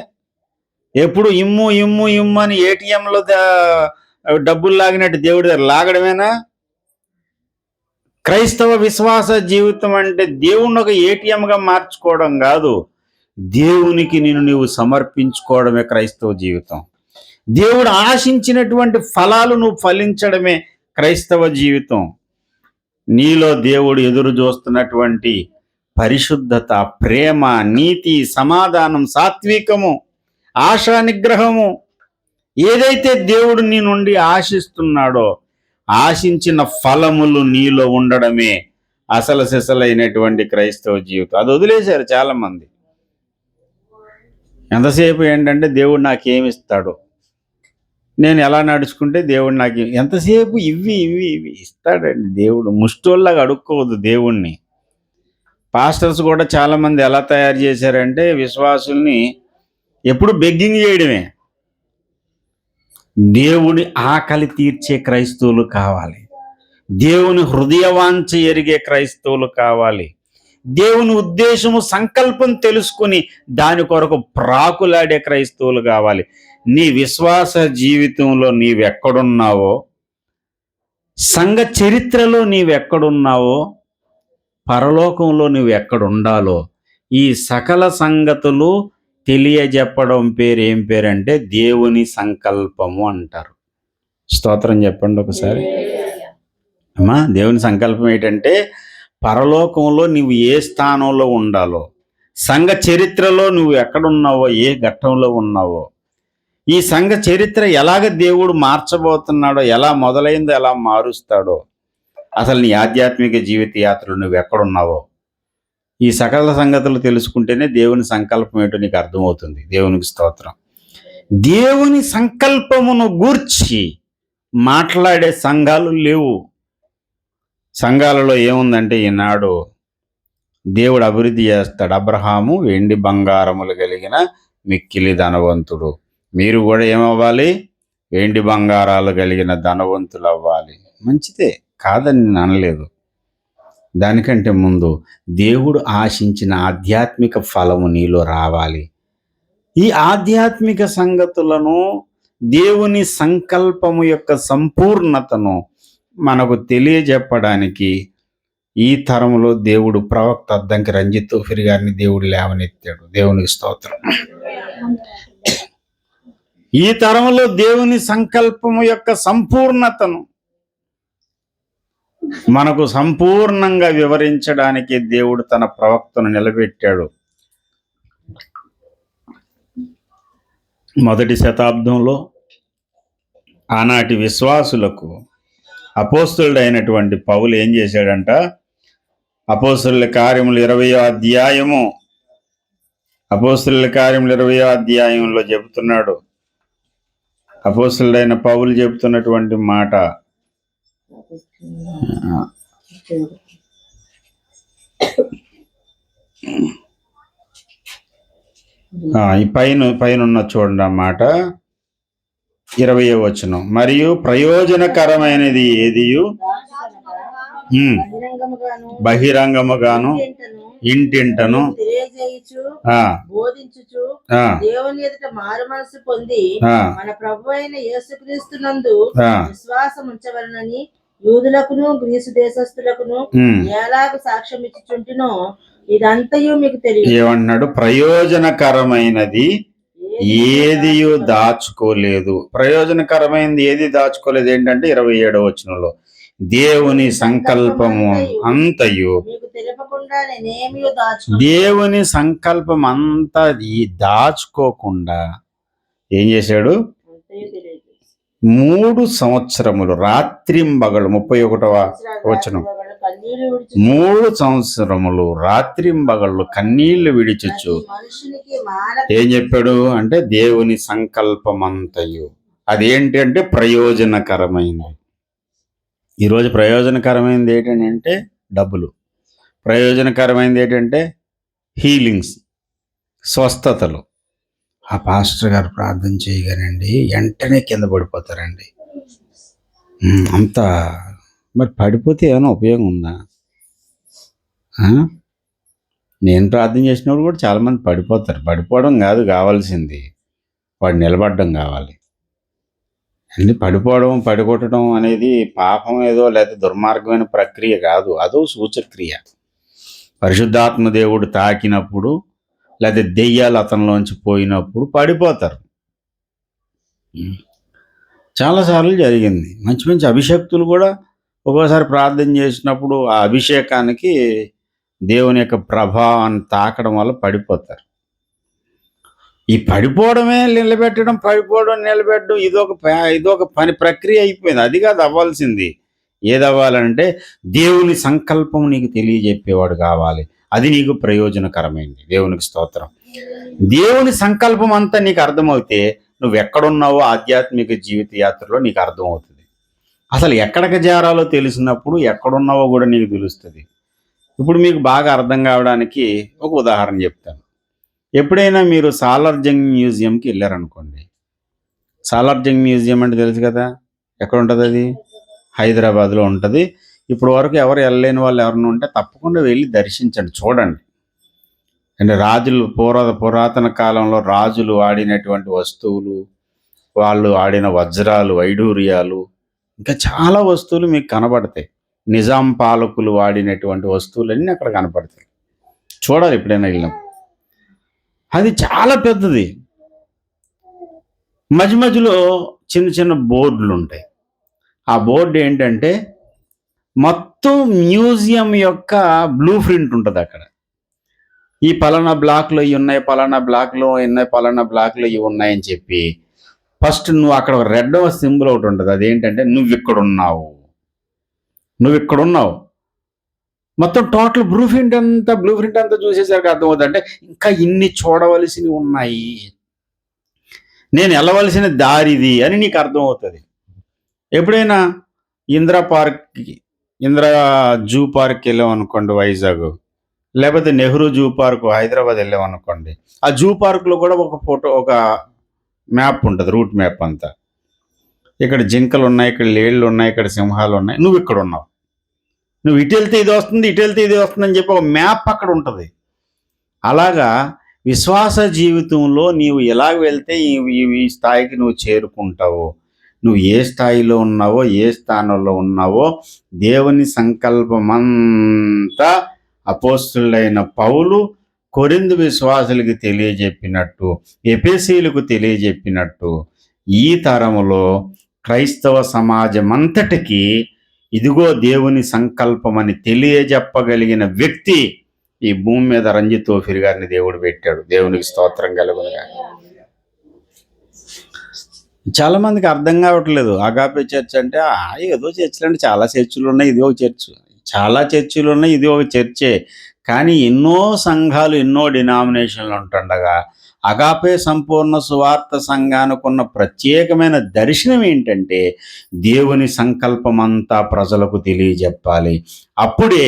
ఎప్పుడు ఇమ్ము ఇమ్ము ఇమ్ము అని ఏటీఎంలో డబ్బులు లాగినట్టు దేవుడి దగ్గర లాగడమేనా క్రైస్తవ విశ్వాస జీవితం అంటే? దేవుణ్ణి ఒక ఏటీఎంగా మార్చుకోవడం కాదు, దేవునికి నీవు సమర్పించుకోవడమే క్రైస్తవ జీవితం. దేవుడు ఆశించినటువంటి ఫలాలు నువ్వు ఫలించడమే క్రైస్తవ జీవితం. నీలో దేవుడు ఎదురు చూస్తున్నటువంటి పరిశుద్ధత, ప్రేమ, నీతి, సమాధానం, సాత్వికము, ఆశా నిగ్రహము, ఏదైతే దేవుడు నీ నుండి ఆశిస్తున్నాడో ఆశించిన ఫలములు నీలో ఉండడమే అసలు సిసలైనటువంటి క్రైస్తవ జీవితం. అది వదిలేశారు చాలామంది. ఎంతసేపు ఏంటంటే దేవుడు నాకేమిస్తాడు, నేను ఎలా నడుచుకుంటే దేవుడు నాకు ఎంతసేపు ఇవి ఇవి ఇవి ఇస్తాడండి. దేవుడు ముష్టోళ్ళలాగా అడుక్కోవద్దు దేవుణ్ణి. పాస్టర్స్ కూడా చాలామంది ఎలా తయారు చేశారంటే విశ్వాసుల్ని ఎప్పుడు బెగ్గింగ్ చేయడమే. దేవుని ఆకలి తీర్చే క్రైస్తవులు కావాలి, దేవుని హృదయవాంఛ ఎరిగే క్రైస్తవులు కావాలి, దేవుని ఉద్దేశము, సంకల్పం తెలుసుకుని దాని కొరకు ప్రాకులాడే క్రైస్తవులు కావాలి. నీ విశ్వాస జీవితంలో నీవెక్కడున్నావో, సంఘ చరిత్రలో నీవెక్కడున్నావో, పరలోకంలో నువ్వు ఎక్కడుండాలో ఈ సకల సంగతులు తెలియజెప్పడం ఏం పేరంటే దేవుని సంకల్పము అంటారు. స్తోత్రం చెప్పండి ఒకసారి అమ్మా. దేవుని సంకల్పం ఏంటంటే పరలోకంలో నువ్వు ఏ స్థానంలో ఉండాలో, సంఘ చరిత్రలో నువ్వు ఎక్కడున్నావో, ఏ ఘట్టంలో ఉన్నావో, ఈ సంఘ చరిత్ర ఎలాగ దేవుడు మార్చబోతున్నాడో, ఎలా మొదలైందో ఎలా మారుస్తాడో, అసలు నీ ఆధ్యాత్మిక జీవిత యాత్రలో నువ్వు ఎక్కడున్నావో ఈ సకల సంగతులు తెలుసుకుంటేనే దేవుని సంకల్పం ఏంటో నీకు అర్థమవుతుంది. దేవునికి స్తోత్రం. దేవుని సంకల్పమును గూర్చి మాట్లాడే సంఘాలు లేవు. సంఘాలలో ఏముందంటే ఈనాడు దేవుడు అభివృద్ధి చేస్తాడు. అబ్రహాము వెండి బంగారములు కలిగిన మిక్కిలి ధనవంతుడు. మీరు కూడా ఏమవ్వాలి? వెండి బంగారాలు కలిగిన ధనవంతులు అవ్వాలి. మంచిదే, కాదని నేను అనలేదు. దానికంటే ముందు దేవుడు ఆశించిన ఆధ్యాత్మిక ఫలము నీలో రావాలి. ఈ ఆధ్యాత్మిక సంగతులను, దేవుని సంకల్పము యొక్క సంపూర్ణతను మనకు తెలియజెప్పడానికి ఈ తరంలో దేవుడు ప్రవక్త అద్దంకి రంజిత్ తోఫిర్ గారిని దేవుడు లేవనెత్తాడు. దేవునికి స్తోత్రం. ఈ తరంలో దేవుని సంకల్పము యొక్క సంపూర్ణతను మనకు సంపూర్ణంగా వివరించడానికి దేవుడు తన ప్రవక్తను నిలబెట్టాడు. మొదటి శతాబ్దంలో ఆనాటి విశ్వాసులకు అపోస్తలుడైనటువంటి పౌలు ఏం చేశాడంట? అపోస్తలుల కార్యములు 20వ అధ్యాయము, అపోస్తలుల కార్యములు 20వ అధ్యాయంలో చెబుతున్నాడు. అపోస్తలుడైన పౌలు చెబుతున్నటువంటి మాట, ఈ పైన చూడండి అన్నమాట. 20వ వచనం, మరియు ప్రయోజనకరమైనది ఏదియు బహిరంగముగాను ఇంటింటను తెలియజేయుచు ఆ, బోధించుచు ఆ, దేవుని ఎదుట మారు మనసు పొంది ఆ, మన ప్రభు అయిన యేసుక్రీస్తునందు ఆ. విశ్వాసం ఉంచవలనని యూదులకును గ్రీసు దేశస్థులకును ఉమ్. ఎలాగ సాక్ష్యం ఇచ్చుచుంటినో ఇదంతయు మీకు తెలియదు. ఏమన్నాడు? ప్రయోజనకరమైనది ఏదియు దాచుకోలేదు. ప్రయోజనకరమైనది ఏది దాచుకోలేదు ఏంటంటే 27వ వచనంలో దేవుని సంకల్పము అంతయు, మీకు తెలియకుండా నేనేమీ దాచుకో దేవుని సంకల్పం అంతా ఈ దాచుకోకుండా ఏం చేశాడు? 3 సంవత్సరములు రాత్రింబగళ్ళు 31వ వచనం 3 సంవత్సరములు రాత్రింబగళ్ళు కన్నీళ్లు విడిచుచు మనుషునికి ఏం చెప్పాడు అంటే దేవుని సంకల్పమంతయు అదేంటి అంటే ప్రయోజనకరమైనది. ఈరోజు ప్రయోజనకరమైనది ఏంటంటే డబ్బులు, ప్రయోజనకరమైనది ఏంటంటే హీలింగ్స్, స్వస్థతలు. ఆ పాస్టర్ గారు ప్రార్థన చేయగానండి వెంటనే కింద పడిపోతారండి. అంత మరి పడిపోతే ఏమైనా ఉపయోగం ఉందా? నేను ప్రార్థన చేసినప్పుడు కూడా చాలామంది పడిపోతారు. పడిపోవడం కాదు కావాల్సింది, వాడు నిలబడడం కావాలి అండి. పడిపోవడం పడికొట్టడం అనేది పాపం ఏదో లేదా దుర్మార్గమైన ప్రక్రియ కాదు, అదో సూచక్రియ. పరిశుద్ధాత్మ దేవుడు తాకినప్పుడు లేదా దెయ్యాలు అతనిలోంచి పోయినప్పుడు పడిపోతారు. చాలాసార్లు జరిగింది. మంచి మంచి అభిషక్తులు కూడా ఒక్కోసారి ప్రార్థన చేసినప్పుడు ఆ అభిషేకానికి దేవుని యొక్క ప్రభావాన్ని తాకడం వల్ల పడిపోతారు. ఈ పడిపోవడమే నిలబెట్టడం, పడిపోవడం నిలబెట్టడం ఇదొక పని ప్రక్రియ అయిపోయింది. అది కాదు అవ్వాల్సింది. ఏది అవ్వాలంటే దేవుని సంకల్పం నీకు తెలియజెప్పేవాడు కావాలి. అది నీకు ప్రయోజనకరమైంది. దేవునికి స్తోత్రం. దేవుని సంకల్పం అంతా నీకు అర్థమవుతే నువ్వు ఎక్కడున్నావో ఆధ్యాత్మిక జీవిత యాత్రలో నీకు అర్థమవుతుంది. అసలు ఎక్కడికి చేరాలో తెలిసినప్పుడు ఎక్కడున్నావో కూడా నీకు తెలుస్తుంది. ఇప్పుడు మీకు బాగా అర్థం కావడానికి ఒక ఉదాహరణ చెప్తాను. ఎప్పుడైనా మీరు సాలార్జంగ్ మ్యూజియంకి వెళ్ళారనుకోండి. సాలార్జంగ్ మ్యూజియం అంటే తెలుసు కదా, ఎక్కడ ఉంటుంది? అది హైదరాబాద్లో ఉంటుంది. ఇప్పుడు వరకు ఎవరు వెళ్ళలేని వాళ్ళు ఎవరైనా ఉంటే తప్పకుండా వెళ్ళి దర్శించండి, చూడండి. అంటే రాజులు పురాతన కాలంలో రాజులు ఆడినటువంటి వస్తువులు, వాళ్ళు ఆడిన వజ్రాలు, వైడూర్యాలు, ఇంకా చాలా వస్తువులు మీకు కనబడతాయి. నిజాం పాలకులు వాడినటువంటి వస్తువులన్నీ అక్కడ కనపడతాయి. చూడాలి ఎప్పుడైనా వెళ్ళినప్పుడు. అది చాలా పెద్దది. మధ్య మధ్యలో చిన్న చిన్న బోర్డులు ఉంటాయి. ఆ బోర్డు ఏంటంటే మొత్తం మ్యూజియం యొక్క బ్లూ ప్రింట్ ఉంటుంది అక్కడ. ఈ పలానా బ్లాక్లో ఇవి ఉన్నాయి, పలానా బ్లాక్లో ఉన్నాయి, పలానా బ్లాక్లో ఇవి ఉన్నాయని చెప్పి ఫస్ట్ నువ్వు అక్కడ ఒక రెడ్ సింబల్ ఒకటి ఉంటుంది. అదేంటంటే నువ్వు ఇక్కడున్నావు. మొత్తం టోటల్ బ్లూ ప్రింట్ అంతా చూసేసరికి అర్థమవుతుంది. అంటే ఇంకా ఇన్ని చూడవలసినవి ఉన్నాయి, నేను వెళ్ళవలసిన దారిది అని నీకు అర్థమవుతుంది. ఎప్పుడైనా ఇందిరా జూ పార్క్ వెళ్ళామనుకోండి వైజాగ్, లేకపోతే నెహ్రూ జూ పార్క్ హైదరాబాద్ వెళ్ళామనుకోండి, ఆ జూ పార్క్లో కూడా ఒక మ్యాప్ ఉంటుంది, రూట్ మ్యాప్ అంతా. ఇక్కడ జింకలు ఉన్నాయి, ఇక్కడ లేళ్ళు ఉన్నాయి, ఇక్కడ సింహాలు ఉన్నాయి, నువ్వు ఇక్కడ ఉన్నావు. నువ్వు ఇటు వెళ్తే ఇది వస్తుంది, ఇటు వెళ్తే ఇది వస్తుంది అని చెప్పి ఒక మ్యాప్ అక్కడ ఉంటుంది. అలాగా విశ్వాస జీవితంలో నీవు ఎలాగ వెళ్తే ఈ స్థాయికి నువ్వు చేరుకుంటావో, నువ్వు ఏ స్థాయిలో ఉన్నావో, ఏ స్థానంలో ఉన్నావో దేవుని సంకల్పమంతా అపోస్తులైన పౌలు కొరింథు విశ్వాసులకు తెలియజెప్పినట్టు, ఎఫెసీయులకు తెలియజెప్పినట్టు ఈ తరములో క్రైస్తవ సమాజం అంతటికి ఇదిగో దేవుని సంకల్పం అని తెలియజెప్పగలిగిన వ్యక్తి ఈ భూమి మీద రంజిత్ తోఫీర్ గారిని దేవుడు పెట్టాడు. దేవునికి స్తోత్రం కలుగును గాక. చాలా మందికి అర్థం కావట్లేదు. అగాపే చర్చ్ అంటే ఏదో చర్చిలు అంటే చాలా చర్చిలు ఉన్నాయి, ఇది ఒక చర్చ్. చాలా చర్చిలు ఉన్నాయి, ఇది ఒక చర్చే. కానీ ఎన్నో సంఘాలు, ఎన్నో డినామినేషన్లు ఉంటుండగా అగాపే సంపూర్ణ సువార్త సంఘానికి ఉన్న ప్రత్యేకమైన దర్శనం ఏంటంటే దేవుని సంకల్పం అంతా ప్రజలకు తెలియజెప్పాలి. అప్పుడే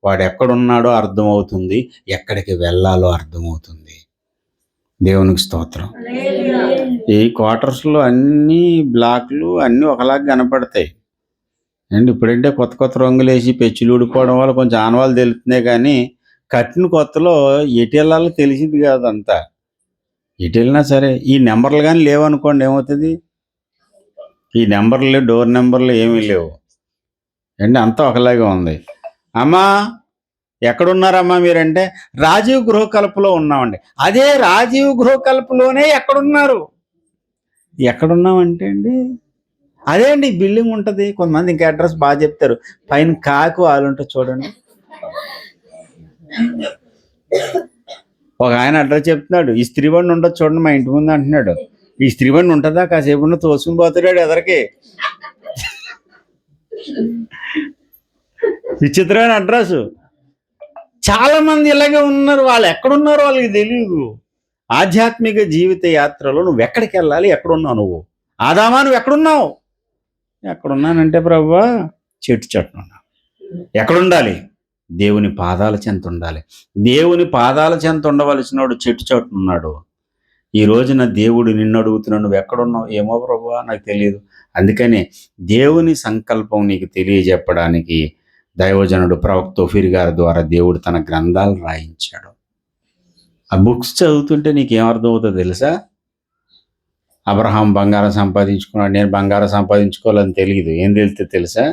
వాడు ఎక్కడున్నాడో అర్థమవుతుంది, ఎక్కడికి వెళ్ళాలో అర్థమవుతుంది. దేవునికి స్తోత్రం. ఈ క్వార్టర్స్లో అన్ని బ్లాక్లు అన్నీ ఒకలాగా కనపడతాయి అండ్ ఇప్పుడంటే కొత్త కొత్త రంగులు వేసి పెచ్చులు ఊడిపోవడం వల్ల కొంచెం ఆనవాళ్ళు తెలుస్తున్నాయి. కానీ కట్టిన కొత్తలో ఎటు వెళ్ళాలో తెలిసింది కాదు అంతా. ఎటు వెళ్ళినా సరే ఈ నెంబర్లు కానీ లేవనుకోండి ఏమవుతుంది? ఈ నెంబర్లు లేవు, డోర్ నెంబర్లు ఏమీ లేవు అండి, అంతా ఒకలాగే ఉంది. అమ్మా ఎక్కడున్నారమ్మా మీరంటే, రాజీవ్ గృహకల్పలో ఉన్నామండి. అదే రాజీవ్ గృహకల్పలోనే ఎక్కడున్నారు? ఎక్కడున్నామంటే అండి, అదే అండి బిల్డింగ్ ఉంటుంది. కొంతమంది ఇంకా అడ్రస్ బాగా చెప్తారు, పైన కాకు ఆలుంటుంది చూడండి. ఒక ఆయన అడ్రస్ చెప్తున్నాడు, ఈ స్త్రీ బండి ఉంటుంది చూడండి మా ఇంటి ముందు అంటున్నాడు. ఈ స్త్రీ బండి ఉంటుందా? కాసేపు ఉన్న తోసుకుని పోతాడు ఎదరికి. విచిత్రమైన అడ్రస్. చాలా మంది ఇలాగే ఉన్నారు. వాళ్ళు ఎక్కడున్నారో వాళ్ళకి తెలియదు. ఆధ్యాత్మిక జీవిత యాత్రలో నువ్వు ఎక్కడికి వెళ్ళాలి? ఎక్కడున్నావు నువ్వు? ఆదామా నువ్వు ఎక్కడున్నావు? ఎక్కడున్నానంటే ప్రభువా చెట్టు చెట్టున ఉన్నా. ఎక్కడుండాలి? దేవుని పాదాల చెంత ఉండాలి. దేవుని పాదాల చెంత ఉండవలసినోడు చెట్టు చాటున ఉన్నాడు. ఈ రోజున దేవుడు నిన్ను అడుగుతున్నాడు, నువ్వు ఎక్కడున్నావు? ఏమో ప్రభువా నాకు తెలియదు. అందుకనే దేవుని సంకల్పం నీకు తెలియజెప్పడానికి దైవజనుడు ప్రవక్త ఓఫీర్ గారి ద్వారా దేవుడు తన గ్రంథాలు రాయించాడు. ఆ బుక్స్ చదువుతుంటే నీకేమర్థం అవుతుందో తెలుసా? అబ్రహాం బంగారం సంపాదించుకున్నాడు, నేను బంగారం సంపాదించుకోవాలని తెలియదు. ఏం తెలిస్తే తెలుసా?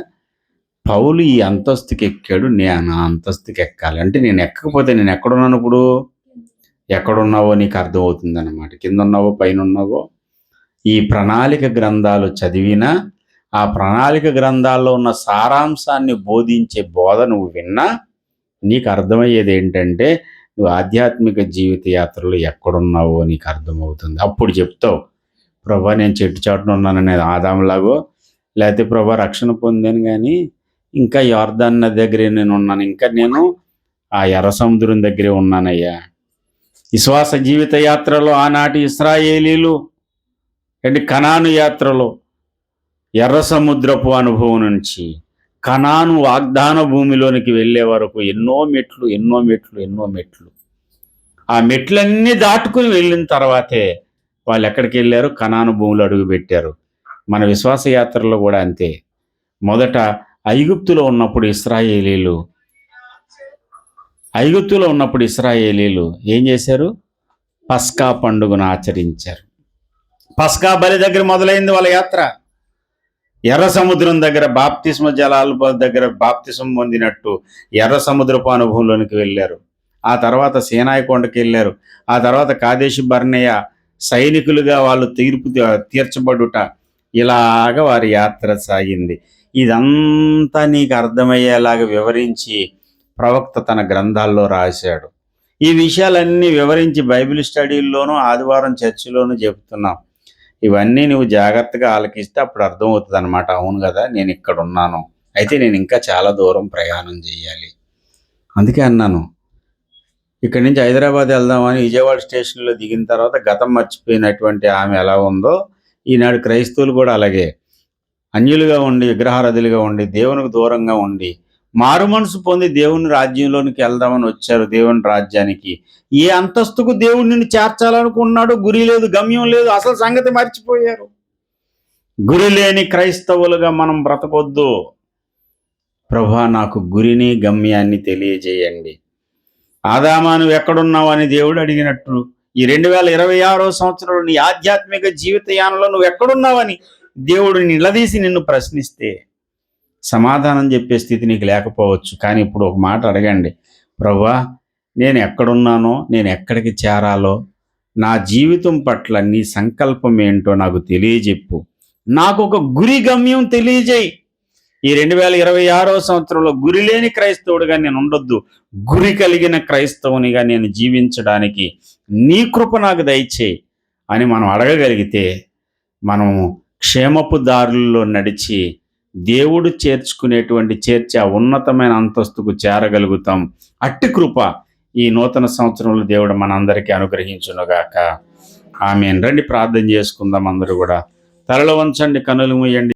పౌలు ఈ అంతస్తుకి ఎక్కాడు, నేను ఆ అంతస్తుకి ఎక్కాలి. అంటే నేను ఎక్కకపోతే నేను ఎక్కడున్నాను? ఇప్పుడు ఎక్కడున్నావో నీకు అర్థమవుతుంది అన్నమాట. కింద ఉన్నావో పైన ఉన్నావో. ఈ ప్రణాళిక గ్రంథాలు చదివినా, ఆ ప్రణాళిక గ్రంథాల్లో ఉన్న సారాంశాన్ని బోధించే బోధ నువ్వు విన్నా నీకు అర్థమయ్యేది ఏంటంటే, నువ్వు ఆధ్యాత్మిక జీవిత యాత్రలో ఎక్కడున్నావో నీకు అర్థమవుతుంది. అప్పుడు చెప్తావు, ప్రభా నేను చెట్టు చాటున ఉన్నానని ఆదాంలాగో, లేకపోతే ప్రభా రక్షణ పొందాను కానీ ఇంకా యోర్దాన్ నది దగ్గరే నేను ఉన్నాను, ఇంకా నేను ఆ ఎర్ర సముద్రం దగ్గరే ఉన్నానయ్యా. విశ్వాస జీవిత యాత్రలో ఆనాటి ఇశ్రాయేలీలు కనాను యాత్రలో ఎర్ర సముద్రపు అనుభవం నుంచి కనాను వాగ్దాన భూమిలోనికి వెళ్ళే వరకు ఎన్నో మెట్లు. ఆ మెట్లన్నీ దాటుకుని వెళ్ళిన తర్వాతే వాళ్ళు ఎక్కడికి వెళ్ళారు? కనాను భూములు అడుగు పెట్టారు. మన విశ్వాస యాత్రలో కూడా అంతే. మొదట ఐగుప్తులో ఉన్నప్పుడు ఇశ్రాయేలీలు ఏం చేశారు? పస్కా పండుగను ఆచరించారు. పస్కా బలి దగ్గర మొదలైంది వాళ్ళ యాత్ర. ఎర్ర సముద్రం దగ్గర బాప్తిస్మ జలాల దగ్గర బాప్తిసం పొందినట్టు ఎర్ర సముద్రపు అనుభవంలోనికి వెళ్ళారు. ఆ తర్వాత సీనాయి కొండకి వెళ్ళారు. ఆ తర్వాత కాదేశు బర్నేయ సైనికులుగా వాళ్ళు తీర్చబడుట, ఇలాగా వారి యాత్ర సాగింది. ఇదంతా నీకు అర్థమయ్యేలాగా వివరించి ప్రవక్త తన గ్రంథాల్లో రాశాడు. ఈ విషయాలన్నీ వివరించి బైబిల్ స్టడీల్లోనూ ఆదివారం చర్చిలోనూ చెబుతున్నాం. ఇవన్నీ నువ్వు జాగ్రత్తగా ఆలకిస్తే అప్పుడు అర్థమవుతుంది అనమాట. అవును కదా, నేను ఇక్కడ ఉన్నాను, అయితే నేను ఇంకా చాలా దూరం ప్రయాణం చేయాలి. అందుకే అన్నాను, ఇక్కడి నుంచి హైదరాబాద్ వెళ్దామని విజయవాడ స్టేషన్లో దిగిన తర్వాత గతం మర్చిపోయినటువంటి ఆమె ఎలా ఉందో, ఈనాడు క్రైస్తవులు కూడా అలాగే అన్యులుగా ఉండి, విగ్రహారాధులుగా ఉండి, దేవునికి దూరంగా ఉండి, మారు మనసు పొంది దేవుని రాజ్యంలోనికి వెళ్దామని వచ్చారు. దేవుని రాజ్యానికి ఏ అంతస్తుకు దేవుడు నిన్ను చేర్చాలనుకున్నాడు? గురి లేదు, గమ్యం లేదు, అసలు సంగతి మర్చిపోయారు. గురి లేని క్రైస్తవులుగా మనం బ్రతకొద్దు. ప్రభువా నాకు గురిని గమ్యాన్ని తెలియజేయండి. ఆదామా నువ్వు ఎక్కడున్నావు అని దేవుడు అడిగినట్టు ఈ 2026వ సంవత్సరంలో నీ ఆధ్యాత్మిక జీవితయానంలో నువ్వు ఎక్కడున్నావని దేవుడు నిలదీసి నిన్ను ప్రశ్నిస్తే సమాధానం చెప్పే స్థితి నీకు లేకపోవచ్చు. కానీ ఇప్పుడు ఒక మాట అడగండి, ప్రభువా నేను ఎక్కడున్నానో, నేను ఎక్కడికి చేరాలో, నా జీవితం పట్ల నీ సంకల్పం ఏంటో నాకు తెలియజెప్పు. నాకు ఒక గురి గమ్యం తెలియజేయి. ఈ 2026వ సంవత్సరంలో గురి లేని క్రైస్తవుడిగా నేను ఉండొద్దు, గురి కలిగిన క్రైస్తవునిగా నేను జీవించడానికి నీ కృప నాకు దయచేయి అని మనం అడగగలిగితే మనం క్షేమపు దారుల్లో నడిచి దేవుడు చేర్చే ఉన్నతమైన అంతస్తుకు చేరగలుగుతాం. అట్టి కృప ఈ నూతన సంవత్సరంలో దేవుడు మనందరికీ అనుగ్రహించునుగాక. ఆమేన్. రండి ప్రార్థన చేసుకుందాం. అందరూ కూడా తలలు వంచండి, కన్నులు మూయండి.